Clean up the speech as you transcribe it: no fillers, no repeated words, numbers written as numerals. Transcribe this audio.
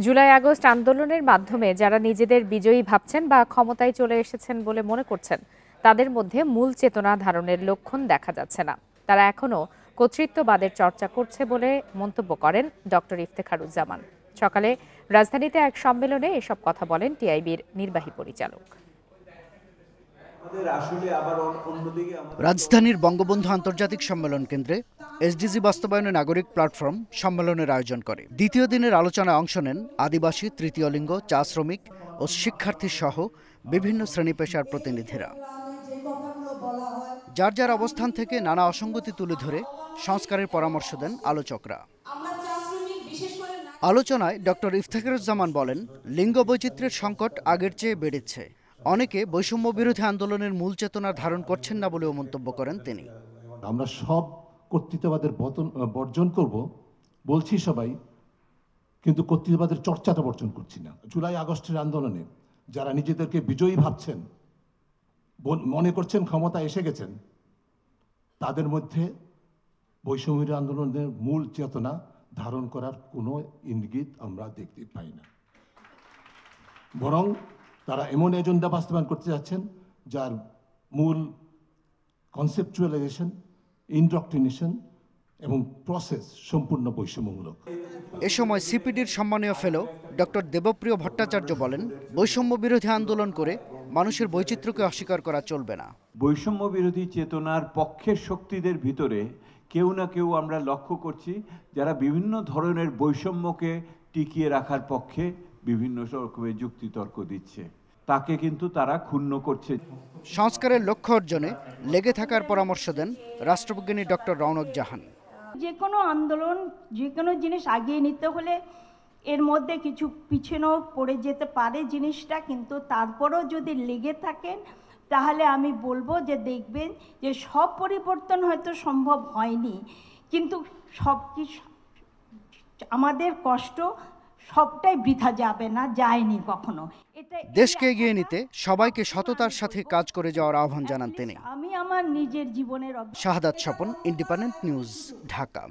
July August আন্দোলনের মাধ্যমে যারা নিজেদের বিজয়ী ভাবছেন বা ক্ষমতায় চলে এসেছেন বলে মনে করছেন, তাদের মধ্যে মূল চেতনা ধারণের লক্ষণ দেখা যাচ্ছে না। তারা এখনো কর্তৃত্ববাদের চর্চা করছে বলে মন্তব্য করেন ডক্টর ইফতেখারুজ্জামান। সকালে রাজধানীতে এক সম্মেলনে এসব কথা বলেন টিআইবির নির্বাহী পরিচালক। রাজধানীর বঙ্গবন্ধু আন্তর্জাতিক সম্মেলন কেন্দ্রে এসডিজি বাস্তবায়নে নাগরিক প্ল্যাটফর্ম সম্মেলনের আয়োজন করে। দ্বিতীয় দিনের আলোচনায় অংশ নেন আদিবাসী, তৃতীয় লিঙ্গ, চা শ্রমিক ও শিক্ষার্থী সহ বিভিন্ন শ্রেণী পেশার প্রতিনিধিরা। যার যার অবস্থান থেকে নানা অসঙ্গতি তুলে ধরে সংস্কারের পরামর্শ দেন আলোচকরা। আলোচনায় ডক্টর ইফতেখারুজ্জামান বলেন, লিঙ্গ বৈচিত্র্যের সংকট আগের চেয়ে বেড়েছে। অনেকে বৈষম্য বিরোধী আন্দোলনের মূল চেতনা ধারণ করছেন না বলেও মন্তব্য করেন তিনি। আমরা সব কর্তৃত্ববাদের বর্জন করব বলছি সবাই, কিন্তু কর্তৃত্ববাদের চর্চাটা বর্জন করছি না। জুলাই আগস্টের আন্দোলনে যারা নিজেদেরকে বিজয়ী ভাবছেন, মনে করছেন ক্ষমতা এসে গেছেন, তাদের মধ্যে বৈষম্য আন্দোলনের মূল চেতনা ধারণ করার কোনো ইঙ্গিত আমরা দেখতে পাই না। বরং তারা এমন এজেন্ডা বাস্তবায়ন করতে যাচ্ছেন যার মূল কনসেপচুয়ালাইজেশন, ইনডক্ট্রিনেশন এবং প্রসেস সম্পূর্ণ বৈষম্যমূলক। এ সময় সিপিডির সম্মানীয় ফেলো ডক্টর দেবপ্রিয় ভট্টাচার্য বলেন, বৈষম্য বিরোধী আন্দোলন করে মানুষের বৈচিত্র্যকে অস্বীকার করা চলবে না। বৈষম্য বিরোধী চেতনার পক্ষের শক্তিদের ভিতরে কেউ না কেউ আমরা লক্ষ্য করছি যারা বিভিন্ন ধরনের বৈষম্যকে টিকিয়ে রাখার পক্ষে বিভিন্ন রকমের যুক্তিতর্ক দিচ্ছে। তাকে কিন্তু তারা ক্ষুণ্ণ করছে। সংস্কারের লক্ষ্য অর্জনে লেগে থাকার পরামর্শ দেন রাষ্ট্রবিজ্ঞানী ডক্টর রওনক জাহান। যে কোনো আন্দোলন, যে কোনো জিনিস আগিয়ে নিতে হলে এর মধ্যে কিছু পিছনেও পড়ে যেতে পারে জিনিসটা, কিন্তু তারপরেও যদি লেগে থাকেন তাহলে আমি বলবো যে দেখবেন যে সব পরিবর্তন হয়তো সম্ভব হয়নি, কিন্তু সব কিছু আমাদের কষ্ট সবটাই বৃথা যাবে না, যায়নি কখনো। দেশকে এগিয়ে নিতে সবাইকে সততার সাথে কাজ করে যাওয়ার আহ্বান জানান তিনি। আমি আমার নিজের জীবনের শাহাদাত স্বপন, ইন্ডিপেন্ডেন্ট নিউজ, ঢাকা।